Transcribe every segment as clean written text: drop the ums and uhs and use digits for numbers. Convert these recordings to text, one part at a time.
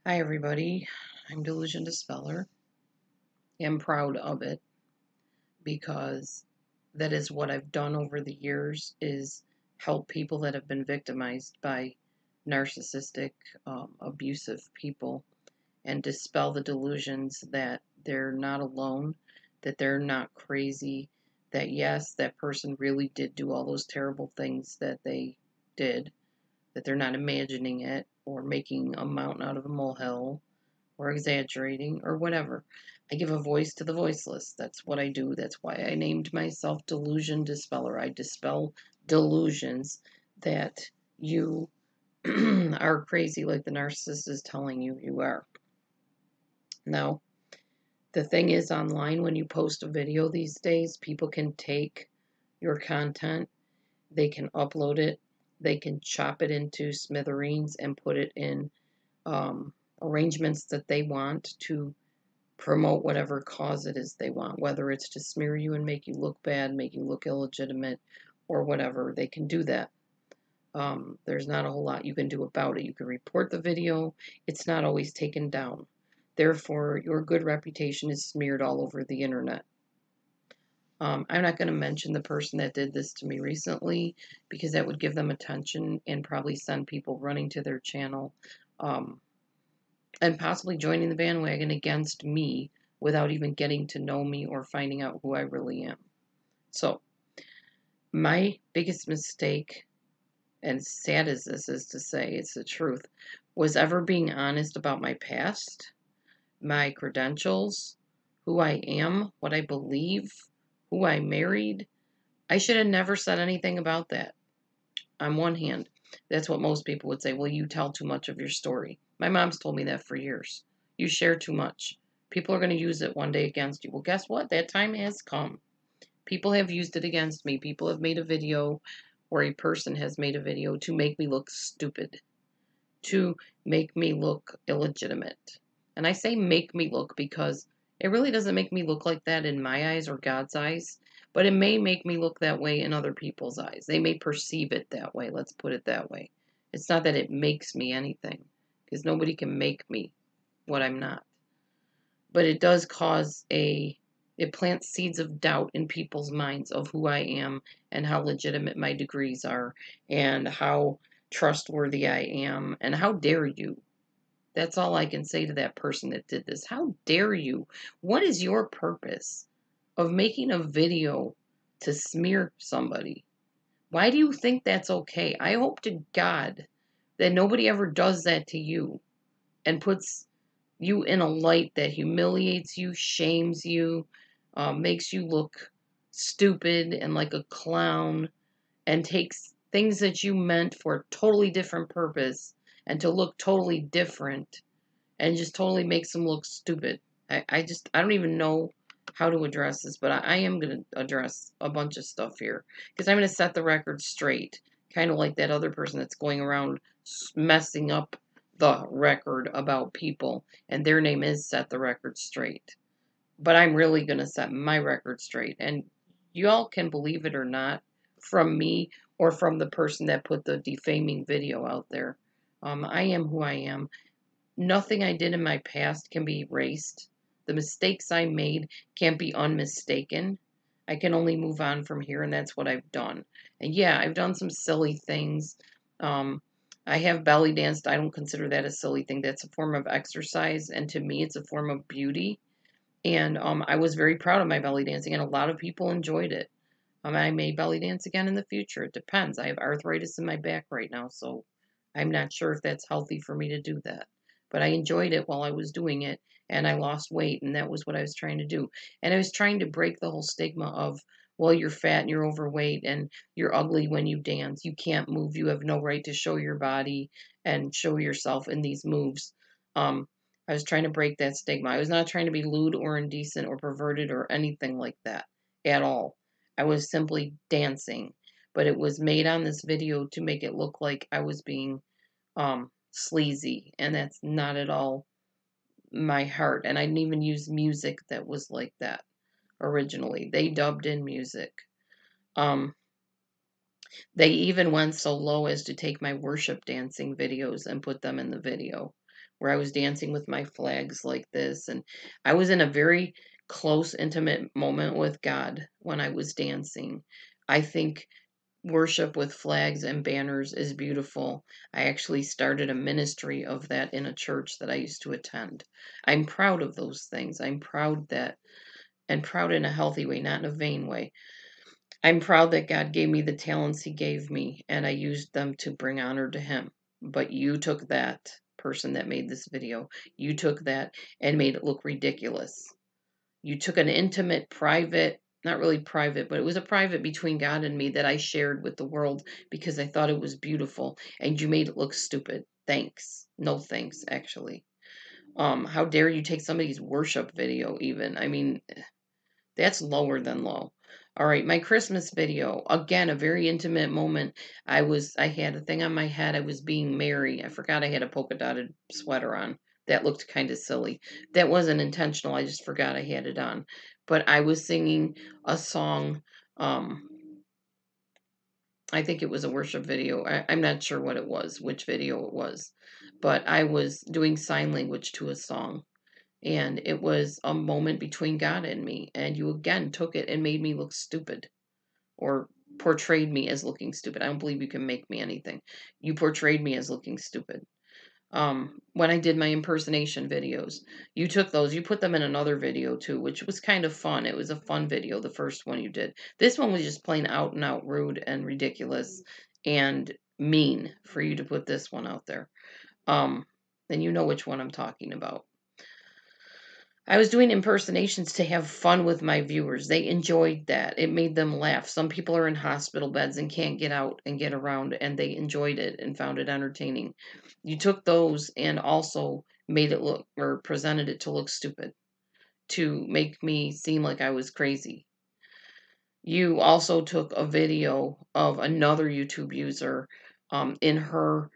Hi everybody, I'm Delusion Dispeller. I'm proud of it because that is what I've done over the years is help people that have been victimized by narcissistic, abusive people and dispel the delusions that they're not alone, that they're not crazy, that yes, that person really did do all those terrible things that they did, that they're not imagining it or making a mountain out of a molehill or exaggerating or whatever. I give a voice to the voiceless. That's what I do. That's why I named myself Delusion Dispeller. I dispel delusions that you are crazy like the narcissist is telling you you are. Now, the thing is online when you post a video these days, people can take your content, they can upload it, they can chop it into smithereens and put it in arrangements that they want to promote whatever cause it is they want, whether it's to smear you and make you look bad, make you look illegitimate, or whatever. They can do that. There's not a whole lot you can do about it. You can report the video, it's not always taken down. Therefore, your good reputation is smeared all over the internet. I'm not going to mention the person that did this to me recently because that would give them attention and probably send people running to their channel. And possibly joining the bandwagon against me without even getting to know me or finding out who I really am. So, my biggest mistake, and sad as this is to say, it's the truth, was ever being honest about my past, my credentials, who I am, what I believe, who I married. I should have never said anything about that. On one hand, that's what most people would say. Well, you tell too much of your story. My mom's told me that for years. You share too much. People are going to use it one day against you. Well, guess what? That time has come. People have used it against me. People have made a video, or a person has made a video to make me look stupid, to make me look illegitimate. And I say make me look because it really doesn't make me look like that in my eyes or God's eyes, but it may make me look that way in other people's eyes. They may perceive it that way. Let's put it that way. It's not that it makes me anything because nobody can make me what I'm not. But it does it plants seeds of doubt in people's minds of who I am and how legitimate my degrees are and how trustworthy I am and how dare you. That's all I can say to that person that did this. How dare you? What is your purpose of making a video to smear somebody? Why do you think that's okay? I hope to God that nobody ever does that to you and puts you in a light that humiliates you, shames you, makes you look stupid and like a clown, and takes things that you meant for a totally different purpose and to look totally different and just totally makes them look stupid. I don't even know how to address this, but I am going to address a bunch of stuff here because I'm going to set the record straight, kind of like that other person that's going around messing up the record about people, and their name is Set the Record Straight. But I'm really going to set my record straight, and you all can believe it or not from me or from the person that put the defaming video out there. I am who I am. Nothing I did in my past can be erased. The mistakes I made can't be unmistaken. I can only move on from here, and that's what I've done. And yeah, I've done some silly things. Um, I have belly danced. I don't consider that a silly thing. That's a form of exercise, and to me, it's a form of beauty. And I was very proud of my belly dancing, and a lot of people enjoyed it. I may belly dance again in the future. It depends. I have arthritis in my back right now, so I'm not sure if that's healthy for me to do that. But I enjoyed it while I was doing it, and I lost weight, and that was what I was trying to do. And I was trying to break the whole stigma of, well, you're fat and you're overweight and you're ugly when you dance. You can't move. You have no right to show your body and show yourself in these moves. I was trying to break that stigma. I was not trying to be lewd or indecent or perverted or anything like that at all. I was simply dancing, but it was made on this video to make it look like I was being sleazy, and that's not at all my heart. And I didn't even use music that was like that originally. They dubbed in music. Um They even went so low as to take my worship dancing videos and put them in the video, where I was dancing with my flags like this. And I was in a very close, intimate moment with God when I was dancing. I think worship with flags and banners is beautiful. I actually started a ministry of that in a church that I used to attend. I'm proud of those things. I'm proud that, and proud in a healthy way, not in a vain way. I'm proud that God gave me the talents He gave me, and I used them to bring honor to Him. But you took that person that made this video, you took that and made it look ridiculous. You took an intimate, private, not really private, but it was a private between God and me that I shared with the world because I thought it was beautiful, and you made it look stupid. Thanks. No thanks, actually. How dare you take somebody's worship video even? I mean, that's lower than low. All right, my Christmas video. Again, a very intimate moment. I had a thing on my head. I was being merry. I forgot I had a polka dotted sweater on. That looked kind of silly. That wasn't intentional. I just forgot I had it on. But I was singing a song. Um, I think it was a worship video. I'm not sure what it was, which video it was. But I was doing sign language to a song, and it was a moment between God and me. And you again took it and made me look stupid, or portrayed me as looking stupid. I don't believe you can make me anything. You portrayed me as looking stupid. When I did my impersonation videos, you took those, you put them in another video too, which was kind of fun. It was a fun video, the first one you did. This one was just plain out and out rude and ridiculous and mean for you to put this one out there. Um, and you know which one I'm talking about. I was doing impersonations to have fun with my viewers. They enjoyed that. It made them laugh. Some people are in hospital beds and can't get out and get around, and they enjoyed it and found it entertaining. You took those and also made it look, or presented it to look stupid, to make me seem like I was crazy. You also took a video of another YouTube user, in her,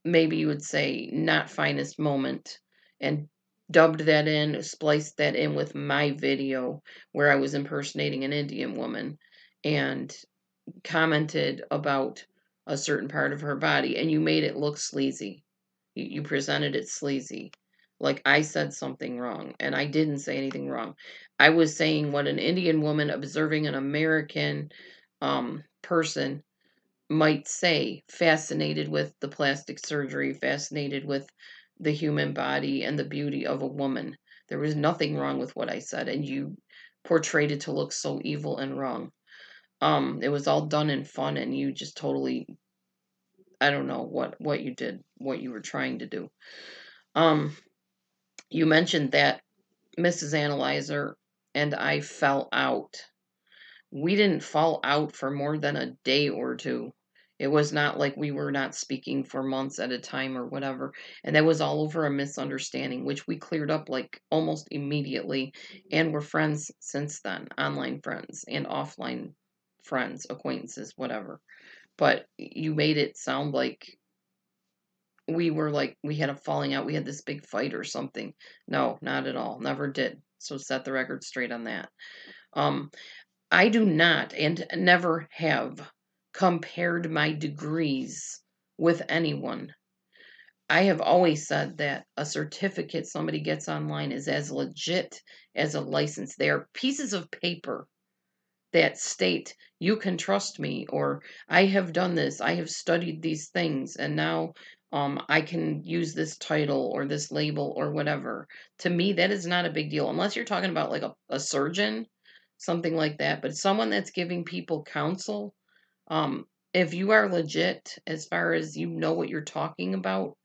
maybe you would say, not finest moment, and dubbed that in, spliced that in with my video where I was impersonating an Indian woman, and commented about a certain part of her body, and you made it look sleazy. You presented it sleazy. Like I said something wrong, and I didn't say anything wrong. I was saying what an Indian woman observing an American person might say, fascinated with the plastic surgery, fascinated with the human body and the beauty of a woman. There was nothing wrong with what I said, and you portrayed it to look so evil and wrong. It was all done in fun, and you just totally, I don't know what you did, what you were trying to do. Um, you mentioned that Mrs. Analyzer and I fell out. We didn't fall out for more than a day or two. It was not like we were not speaking for months at a time or whatever. And that was all over a misunderstanding, which we cleared up like almost immediately. And we're friends since then, online friends and offline friends, acquaintances, whatever. But you made it sound like we had a falling out, we had this big fight or something. No, not at all. Never did. So set the record straight on that. Um, I do not and never have compared my degrees with anyone. I have always said that a certificate somebody gets online is as legit as a license. They are pieces of paper that state you can trust me, or I have done this, I have studied these things, and now I can use this title or this label or whatever. To me, that is not a big deal unless you're talking about like a surgeon, something like that. But someone that's giving people counsel, um, if you are legit as far as you know what you're talking about,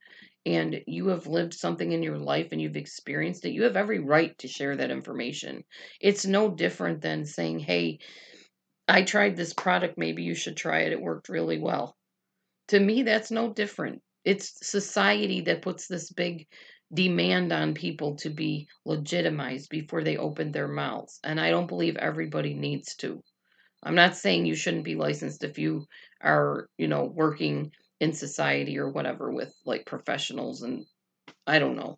and you have lived something in your life and you've experienced it, you have every right to share that information. It's no different than saying, hey, I tried this product, maybe you should try it. It worked really well. To me, that's no different. It's society that puts this big demand on people to be legitimized before they open their mouths. And I don't believe everybody needs to. I'm not saying you shouldn't be licensed if you are, working in society or whatever with like professionals, and I don't know.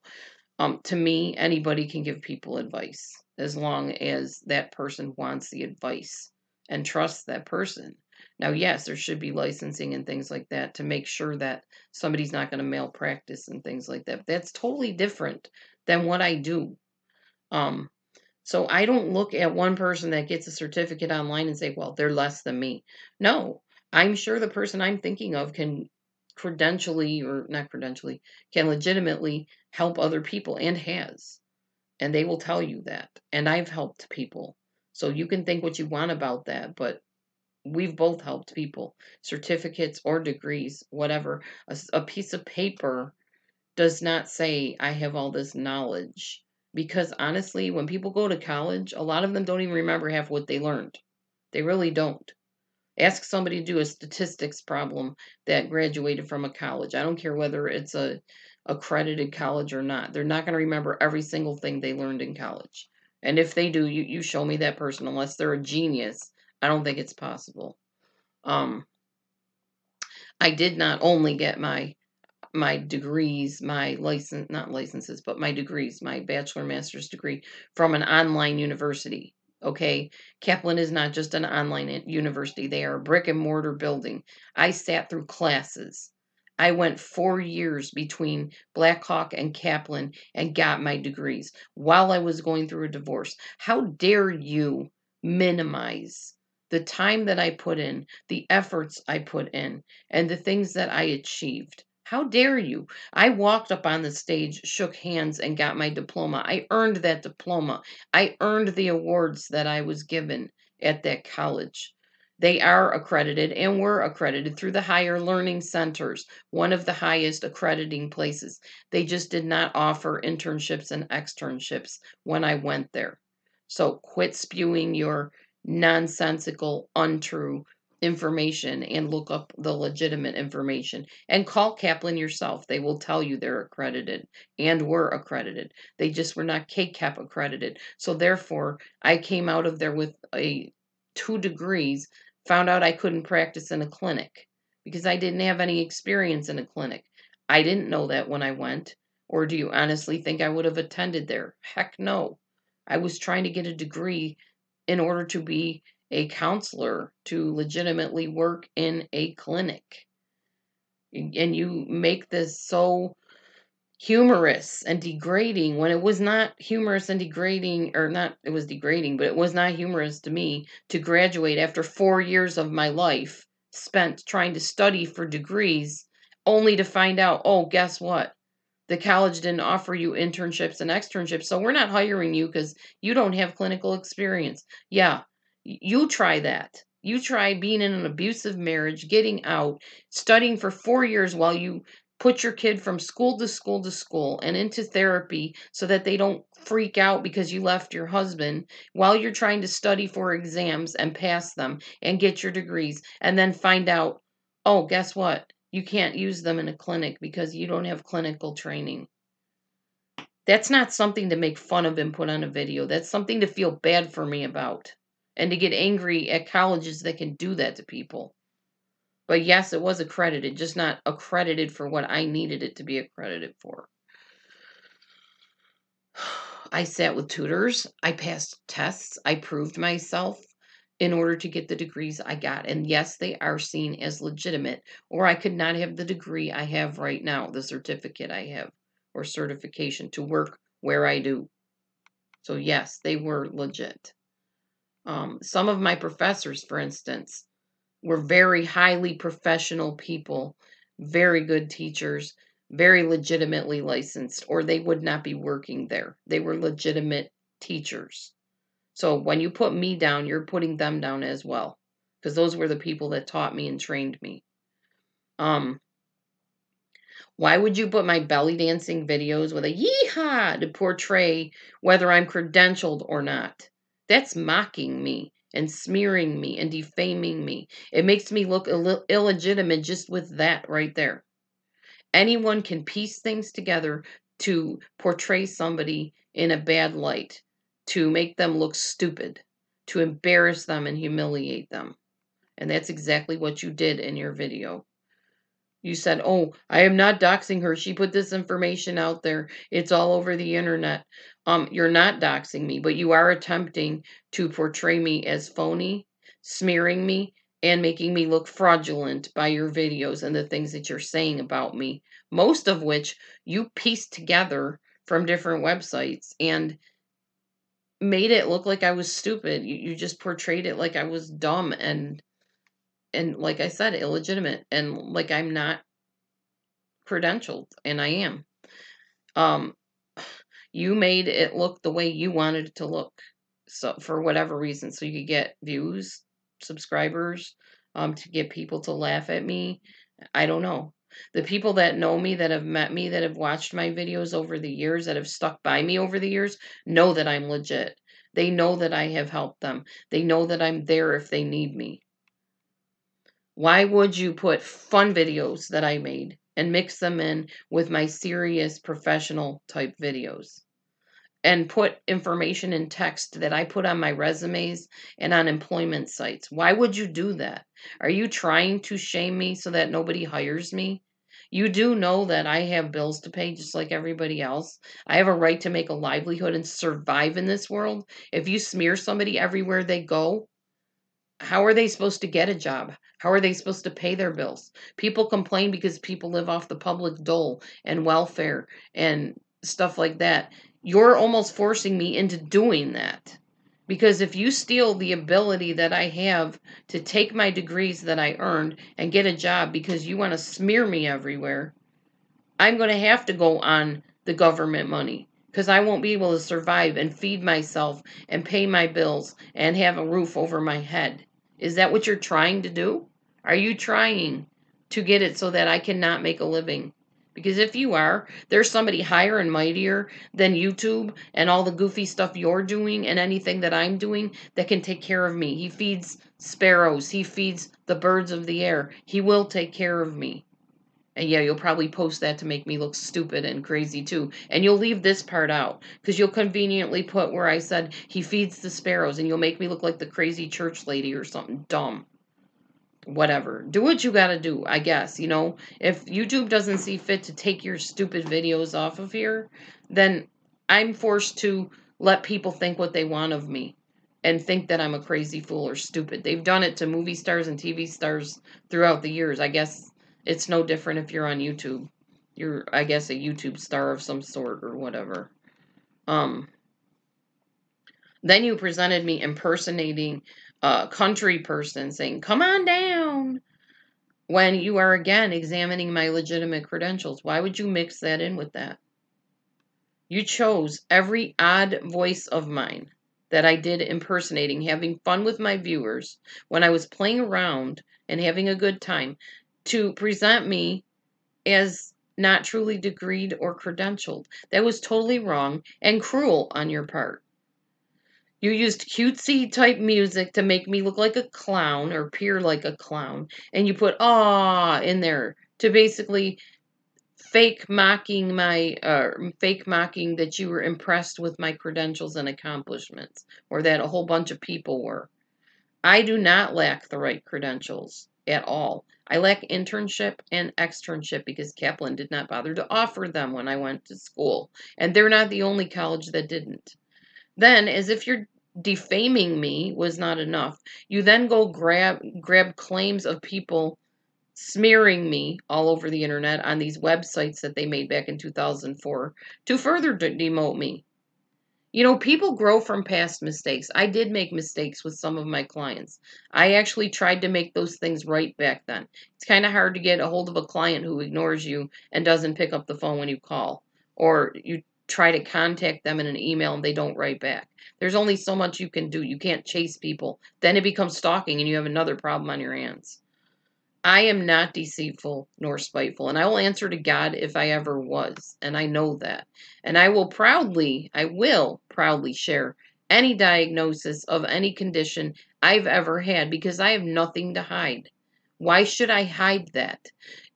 To me, anybody can give people advice as long as that person wants the advice and trusts that person. Now, yes, there should be licensing and things like that to make sure that somebody's not going to malpractice and things like that. But that's totally different than what I do. Um, so I don't look at one person that gets a certificate online and say, well, they're less than me. No, I'm sure the person I'm thinking of can credentially, or not credentially, can legitimately help other people and has. And they will tell you that. And I've helped people. So you can think what you want about that, but we've both helped people, certificates or degrees, whatever. A piece of paper does not say I have all this knowledge. Because honestly, when people go to college, a lot of them don't even remember half what they learned. They really don't. Ask somebody to do a statistics problem that graduated from a college. I don't care whether it's a accredited college or not. They're not going to remember every single thing they learned in college. And if they do, you show me that person. Unless they're a genius, I don't think it's possible. Um, I did not only get my degrees, my license, not licenses, but my degrees, my bachelor, master's degree from an online university. Okay. Kaplan is not just an online university. They are a brick and mortar building. I sat through classes. I went 4 years between Black Hawk and Kaplan and got my degrees while I was going through a divorce. How dare you minimize the time that I put in, the efforts I put in, and the things that I achieved? How dare you? I walked up on the stage, shook hands, and got my diploma. I earned that diploma. I earned the awards that I was given at that college. They are accredited and were accredited through the Higher Learning Centers, one of the highest accrediting places. They just did not offer internships and externships when I went there. So quit spewing your nonsensical, untrue information and look up the legitimate information and call Kaplan yourself. They will tell you they're accredited and were accredited. They just were not KCAP accredited. So therefore, I came out of there with 2 degrees, found out I couldn't practice in a clinic because I didn't have any experience in a clinic. I didn't know that when I went. Or do you honestly think I would have attended there? Heck no. I was trying to get a degree in order to be a counselor, to legitimately work in a clinic. And you make this so humorous and degrading when it was not humorous and degrading, or not, it was degrading, but it was not humorous to me to graduate after 4 years of my life spent trying to study for degrees, only to find out, oh, guess what? The college didn't offer you internships and externships, so we're not hiring you because you don't have clinical experience. Yeah, you try that. You try being in an abusive marriage, getting out, studying for 4 years while you put your kid from school to school to school and into therapy so that they don't freak out because you left your husband while you're trying to study for exams and pass them and get your degrees and then find out, oh, guess what? You can't use them in a clinic because you don't have clinical training. That's not something to make fun of and put on a video. That's something to feel bad for me about and to get angry at colleges that can do that to people. But yes, it was accredited, just not accredited for what I needed it to be accredited for. I sat with tutors. I passed tests. I proved myself in order to get the degrees I got. And yes, they are seen as legitimate, or I could not have the degree I have right now, the certificate I have, or certification to work where I do. So yes, they were legit. Some of my professors, for instance, were very highly professional people, very good teachers, very legitimately licensed, or they would not be working there. They were legitimate teachers. So when you put me down, you're putting them down as well, because those were the people that taught me and trained me. Why would you put my belly dancing videos with a yeehaw to portray whether I'm credentialed or not? That's mocking me and smearing me and defaming me. It makes me look illegitimate just with that right there. Anyone can piece things together to portray somebody in a bad light, to make them look stupid, to embarrass them and humiliate them. And that's exactly what you did in your video. You said, oh, I am not doxing her. She put this information out there. It's all over the internet. You're not doxing me, but you are attempting to portray me as phony, smearing me, and making me look fraudulent by your videos and the things that you're saying about me, most of which you pieced together from different websites and made it look like I was stupid. You just portrayed it like I was dumb and like I said, illegitimate, and like I'm not credentialed, and I am. Um, you made it look the way you wanted it to look, so for whatever reason, so you could get views, subscribers, to get people to laugh at me. I don't know. The people that know me, that have met me, that have watched my videos over the years, that have stuck by me over the years, know that I'm legit. They know that I have helped them. They know that I'm there if they need me. Why would you put fun videos that I made and mix them in with my serious professional type videos? And put information in text that I put on my resumes and on employment sites. Why would you do that? Are you trying to shame me so that nobody hires me? You do know that I have bills to pay just like everybody else. I have a right to make a livelihood and survive in this world. If you smear somebody everywhere they go, how are they supposed to get a job? How are they supposed to pay their bills? People complain because people live off the public dole and welfare and stuff like that. You're almost forcing me into doing that. Because if you steal the ability that I have to take my degrees that I earned and get a job because you want to smear me everywhere, I'm going to have to go on the government money because I won't be able to survive and feed myself and pay my bills and have a roof over my head. Is that what you're trying to do? Are you trying to get it so that I cannot make a living? Because if you are, there's somebody higher and mightier than YouTube and all the goofy stuff you're doing and anything that I'm doing that can take care of me. He feeds sparrows. He feeds the birds of the air. He will take care of me. And yeah, you'll probably post that to make me look stupid and crazy too. And you'll leave this part out because you'll conveniently put where I said he feeds the sparrows and you'll make me look like the crazy church lady or something dumb. Whatever. Do what you gotta do, I guess. If YouTube doesn't see fit to take your stupid videos off of here, then I'm forced to let people think what they want of me and think that I'm a crazy fool or stupid. They've done it to movie stars and TV stars throughout the years. I guess it's no different if you're on YouTube. You're, I guess, a YouTube star of some sort or whatever. Then you presented me impersonating a country person saying, "Come on down," when you are again examining my legitimate credentials. Why would you mix that in with that? You chose every odd voice of mine that I did impersonating, having fun with my viewers when I was playing around and having a good time, to present me as not truly degreed or credentialed. That was totally wrong and cruel on your part. You used cutesy type music to make me look like a clown or appear like a clown. And you put "ah" in there to basically fake mocking that you were impressed with my credentials and accomplishments, or that a whole bunch of people were. I do not lack the right credentials at all. I lack internship and externship because Kaplan did not bother to offer them when I went to school. And they're not the only college that didn't. Then, as if you're defaming me was not enough, you then go grab claims of people smearing me all over the internet on these websites that they made back in 2004 to further demote me. People grow from past mistakes. I did make mistakes with some of my clients. I actually tried to make those things right back then. It's kind of hard to get a hold of a client who ignores you and doesn't pick up the phone when you call, or you try to contact them in an email and they don't write back. There's only so much you can do. You can't chase people. Then it becomes stalking and you have another problem on your hands. I am not deceitful nor spiteful, and I will answer to God if I ever was, and I know that. And I will proudly share any diagnosis of any condition I've ever had because I have nothing to hide. Why should I hide that?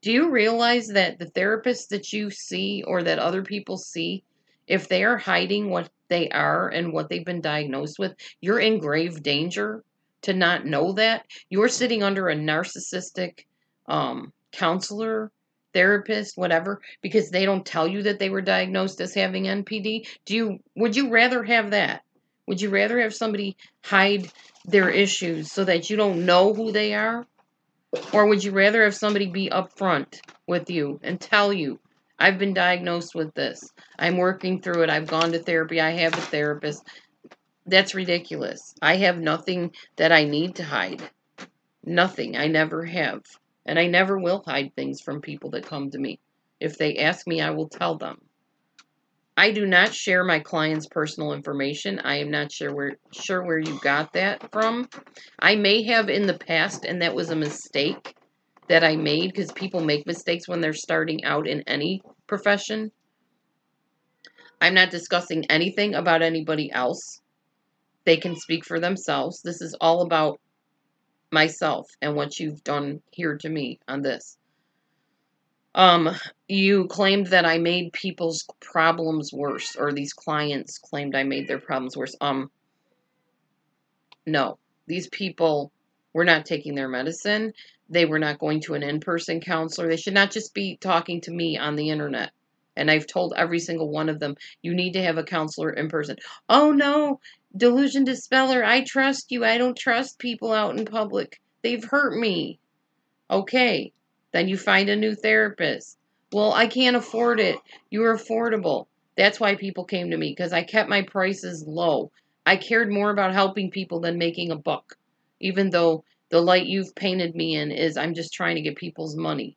Do you realize that the therapists that you see or that other people see, if they are hiding what they are and what they've been diagnosed with, you're in grave danger to not know that? You're sitting under a narcissistic counselor, therapist, whatever, because they don't tell you that they were diagnosed as having NPD. Would you rather have that? Would you rather have somebody hide their issues so that you don't know who they are? Or would you rather have somebody be upfront with you and tell you, I've been diagnosed with this. I'm working through it. I've gone to therapy. I have a therapist. That's ridiculous. I have nothing that I need to hide. Nothing. I never have. And I never will hide things from people that come to me. If they ask me, I will tell them. I do not share my clients' personal information. I am not sure where you got that from. I may have in the past, and that was a mistake that I made, because people make mistakes when they're starting out in any profession. I'm not discussing anything about anybody else. They can speak for themselves. This is all about myself and what you've done here to me on this. You claimed that I made people's problems worse, or these clients claimed I made their problems worse. No. These people were not taking their medicine. They were not going to an in-person counselor. They should not just be talking to me on the internet. And I've told every single one of them, you need to have a counselor in person. Oh no, delusion dispeller, I trust you. I don't trust people out in public. They've hurt me. Okay, then you find a new therapist. Well, I can't afford it. You're affordable. That's why people came to me, because I kept my prices low. I cared more about helping people than making a buck, even though the light you've painted me in is I'm just trying to get people's money.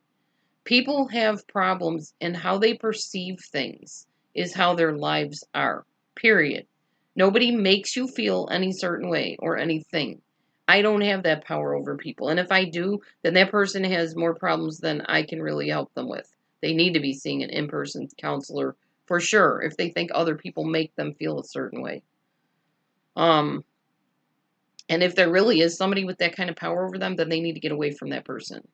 People have problems, and how they perceive things is how their lives are, period. Nobody makes you feel any certain way or anything. I don't have that power over people. And if I do, then that person has more problems than I can really help them with. They need to be seeing an in-person counselor for sure if they think other people make them feel a certain way. And if there really is somebody with that kind of power over them, then they need to get away from that person.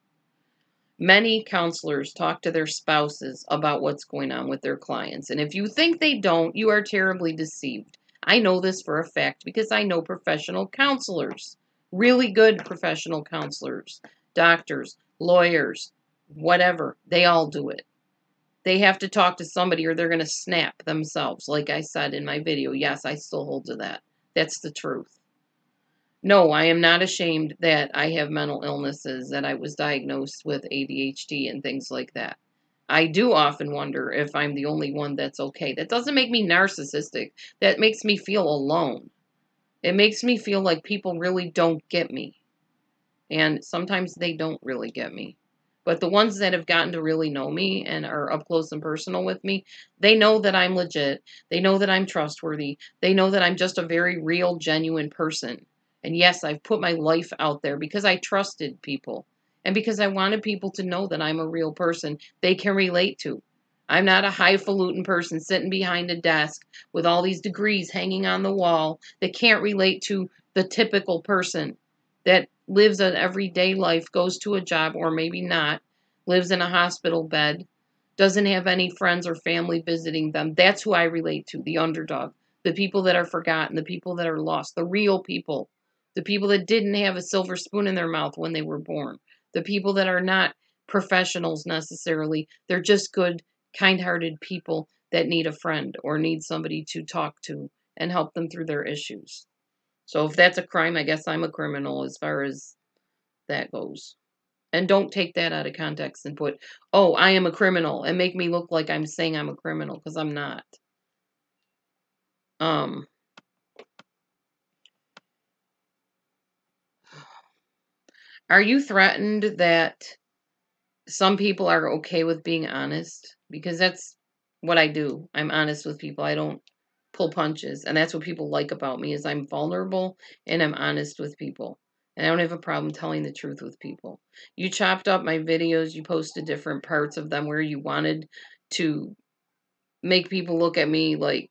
Many counselors talk to their spouses about what's going on with their clients. And if you think they don't, you are terribly deceived. I know this for a fact because I know professional counselors, really good professional counselors, doctors, lawyers, whatever. They all do it. They have to talk to somebody or they're going to snap themselves, like I said in my video. Yes, I still hold to that. That's the truth. No, I am not ashamed that I have mental illnesses, that I was diagnosed with ADHD and things like that. I do often wonder if I'm the only one that's okay. That doesn't make me narcissistic. That makes me feel alone. It makes me feel like people really don't get me. And sometimes they don't really get me. But the ones that have gotten to really know me and are up close and personal with me, they know that I'm legit. They know that I'm trustworthy. They know that I'm just a very real, genuine person. And yes, I've put my life out there because I trusted people and because I wanted people to know that I'm a real person they can relate to. I'm not a highfalutin person sitting behind a desk with all these degrees hanging on the wall that can't relate to the typical person that lives an everyday life, goes to a job or maybe not, lives in a hospital bed, doesn't have any friends or family visiting them. That's who I relate to, the underdog, the people that are forgotten, the people that are lost, the real people, the people that didn't have a silver spoon in their mouth when they were born, the people that are not professionals necessarily. They're just good, kind-hearted people that need a friend or need somebody to talk to and help them through their issues. So if that's a crime, I guess I'm a criminal as far as that goes. And don't take that out of context and put, oh, I am a criminal, and make me look like I'm saying I'm a criminal, because I'm not. Are you threatened that some people are okay with being honest? Because that's what I do. I'm honest with people. I don't pull punches. And that's what people like about me is I'm vulnerable and I'm honest with people. And I don't have a problem telling the truth with people. You chopped up my videos. You posted different parts of them where you wanted to make people look at me like,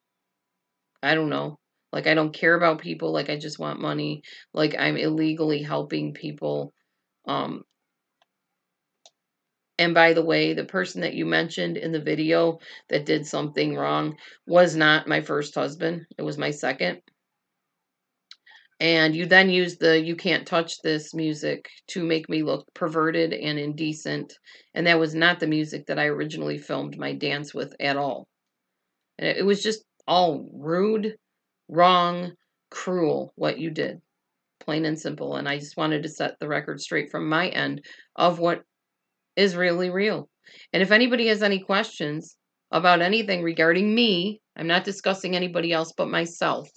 I don't know, like I don't care about people, like I just want money, like I'm illegally helping people. Um, And by the way, the person that you mentioned in the video that did something wrong was not my first husband. It was my second. And you then used the "you can't touch this" music to make me look perverted and indecent. And that was not the music that I originally filmed my dance with at all. And it was just all rude, wrong, cruel what you did. Plain and simple. And I just wanted to set the record straight from my end of what is really real. And if anybody has any questions about anything regarding me, I'm not discussing anybody else but myself.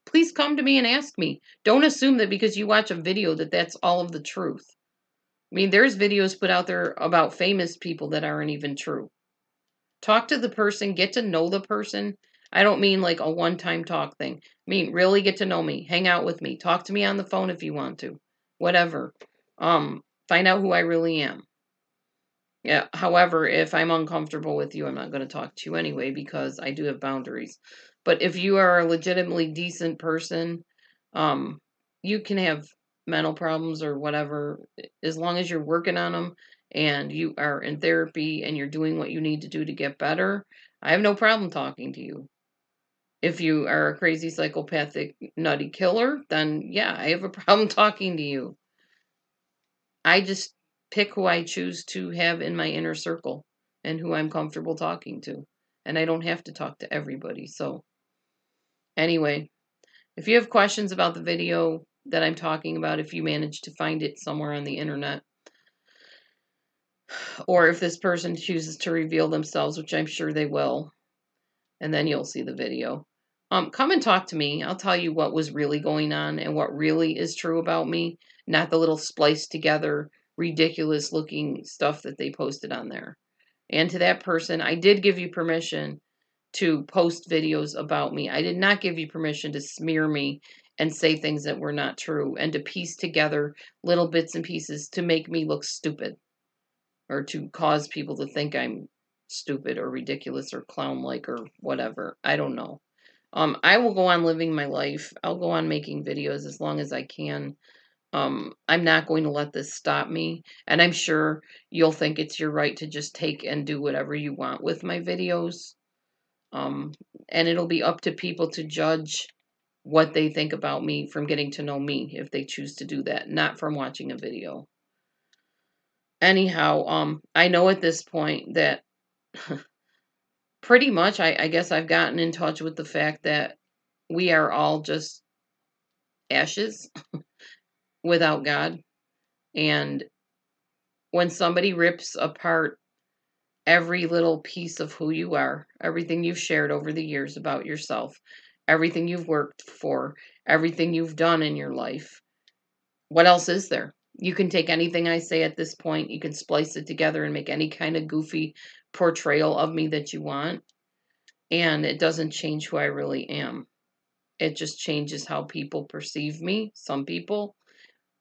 Please come to me and ask me. Don't assume that because you watch a video that that's all of the truth. I mean, there's videos put out there about famous people that aren't even true. Talk to the person, get to know the person. I don't mean like a one-time talk thing. I mean, really get to know me. Hang out with me. Talk to me on the phone if you want to. Whatever. Find out who I really am. Yeah. However, if I'm uncomfortable with you, I'm not going to talk to you anyway because I do have boundaries. But if you are a legitimately decent person, you can have mental problems or whatever, as long as you're working on them and you are in therapy and you're doing what you need to do to get better. I have no problem talking to you. If you are a crazy psychopathic nutty killer, then yeah, I have a problem talking to you. I just pick who I choose to have in my inner circle and who I'm comfortable talking to. And I don't have to talk to everybody. So anyway, if you have questions about the video that I'm talking about, if you manage to find it somewhere on the internet, or if this person chooses to reveal themselves, which I'm sure they will, and then you'll see the video. Come and talk to me. I'll tell you what was really going on and what really is true about me, not the little spliced together, ridiculous looking stuff that they posted on there. And to that person, I did give you permission to post videos about me. I did not give you permission to smear me and say things that were not true and to piece together little bits and pieces to make me look stupid or to cause people to think I'm stupid or ridiculous or clown-like or whatever. I don't know. I will go on living my life. I'll go on making videos as long as I can. I'm not going to let this stop me. And I'm sure you'll think it's your right to just take and do whatever you want with my videos. And it'll be up to people to judge what they think about me from getting to know me if they choose to do that, not from watching a video. Anyhow, I know at this point that pretty much I guess I've gotten in touch with the fact that we are all just ashes without God. And when somebody rips apart every little piece of who you are, everything you've shared over the years about yourself, everything you've worked for, everything you've done in your life, what else is there? You can take anything I say at this point, you can splice it together and make any kind of goofy portrayal of me that you want, and it doesn't change who I really am. It just changes how people perceive me, some people,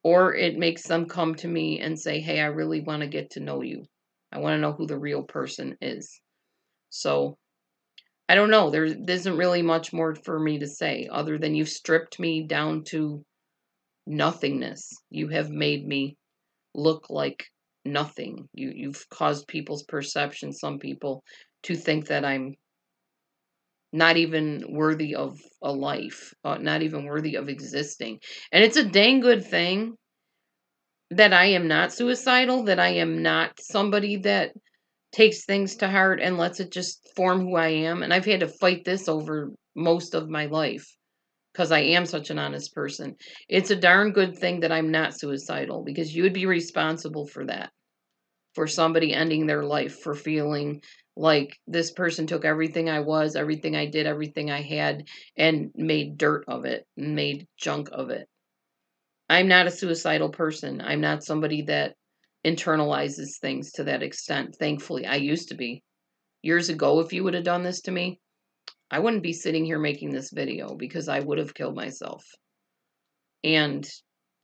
or it makes them come to me and say, hey, I really want to get to know you. I want to know who the real person is. So I don't know. There isn't really much more for me to say other than you've stripped me down to nothingness. You have made me look like nothing. You've caused people's perception, some people, to think that I'm not even worthy of a life, not even worthy of existing. And it's a dang good thing that I am not suicidal, that I am not somebody that takes things to heart and lets it just form who I am. And I've had to fight this over most of my life because I am such an honest person. It's a darn good thing that I'm not suicidal because you would be responsible for that, for somebody ending their life, for feeling like this person took everything I was, everything I did, everything I had, and made dirt of it, and made junk of it. I'm not a suicidal person. I'm not somebody that internalizes things to that extent. Thankfully, I used to be. Years ago, if you would have done this to me, I wouldn't be sitting here making this video because I would have killed myself. And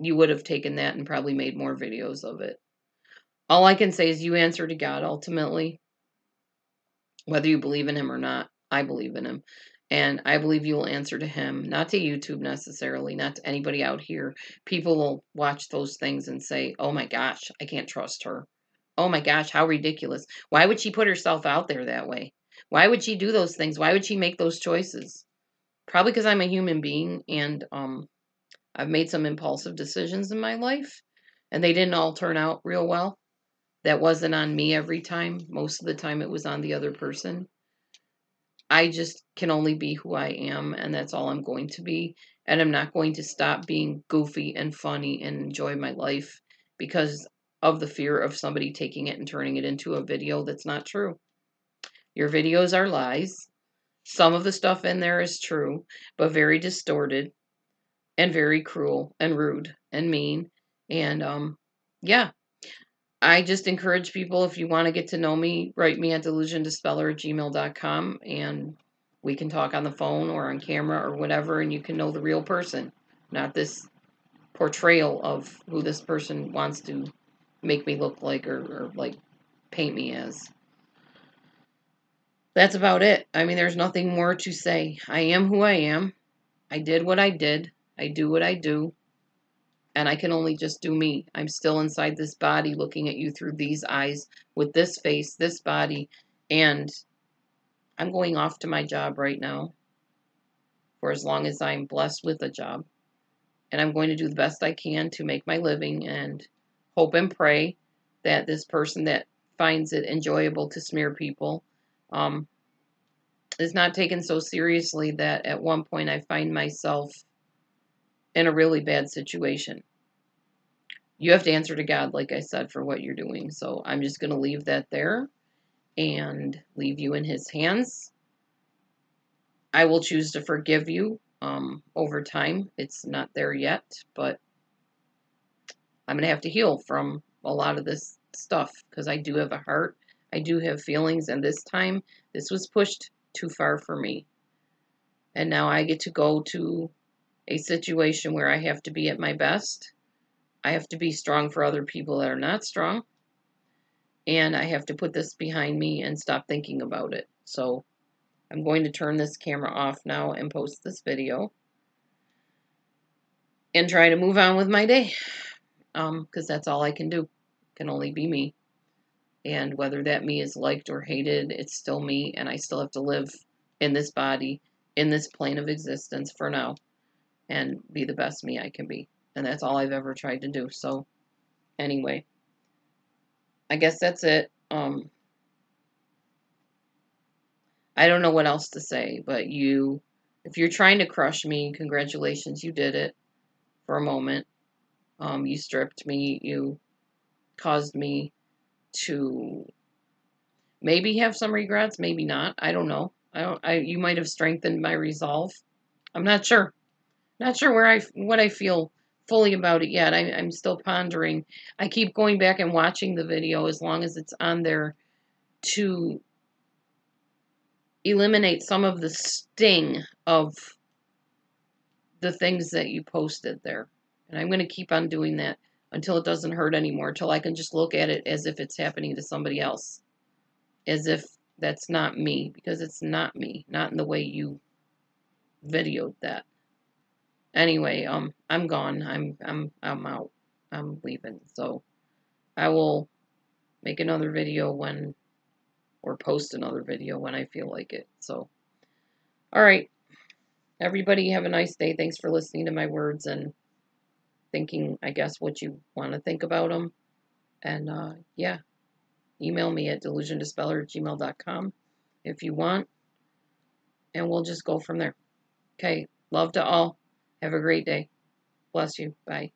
you would have taken that and probably made more videos of it. All I can say is you answer to God ultimately. Whether you believe in him or not, I believe in him. And I believe you will answer to him, not to YouTube necessarily, not to anybody out here. People will watch those things and say, oh my gosh, I can't trust her. Oh my gosh, how ridiculous. Why would she put herself out there that way? Why would she do those things? Why would she make those choices? Probably because I'm a human being and I've made some impulsive decisions in my life and they didn't all turn out real well. That wasn't on me every time. Most of the time it was on the other person. I just can only be who I am, and that's all I'm going to be. And I'm not going to stop being goofy and funny and enjoy my life because of the fear of somebody taking it and turning it into a video that's not true. Your videos are lies. Some of the stuff in there is true, but very distorted and very cruel and rude and mean. And yeah, I just encourage people, if you want to get to know me, write me at delutiondispeller@gmail.com, and we can talk on the phone or on camera or whatever, and you can know the real person, not this portrayal of who this person wants to make me look like or like paint me as. That's about it. I mean, there's nothing more to say. I am who I am. I did what I did. I do what I do. And I can only just do me. I'm still inside this body looking at you through these eyes with this face, this body, and I'm going off to my job right now for as long as I'm blessed with a job. And I'm going to do the best I can to make my living and hope and pray that this person that finds it enjoyable to smear people is not taken so seriously that at one point I find myself in a really bad situation. You have to answer to God, like I said, for what you're doing. So I'm just going to leave that there and leave you in His hands. I will choose to forgive you over time. It's not there yet, but I'm going to have to heal from a lot of this stuff because I do have a heart. I do have feelings, and this time, this was pushed too far for me. And now I get to go to a situation where I have to be at my best. I have to be strong for other people that are not strong. And I have to put this behind me and stop thinking about it. So I'm going to turn this camera off now and post this video and try to move on with my day. Because that's all I can do. It can only be me. And whether that me is liked or hated, it's still me, and I still have to live in this body, in this plane of existence for now, and be the best me I can be. And that's all I've ever tried to do. So anyway, I guess that's it. I don't know what else to say, but if you're trying to crush me, congratulations, you did it for a moment. You stripped me, you caused me to maybe have some regrets, maybe not. I don't know. You might have strengthened my resolve. I'm not sure. Not sure what I feel fully about it yet. I'm still pondering. I keep going back and watching the video as long as it's on there to eliminate some of the sting of the things that you posted there. And I'm going to keep on doing that until it doesn't hurt anymore, until I can just look at it as if it's happening to somebody else. As if that's not me, because it's not me, not in the way you videoed that. Anyway, I'm gone. I'm out. I'm leaving. So I will make another video or post another video when I feel like it. So, all right. Everybody have a nice day. Thanks for listening to my words and thinking, I guess, what you want to think about them. And yeah, email me at delutiondispeller@gmail.com if you want. And we'll just go from there. Okay. Love to all. Have a great day. Bless you. Bye.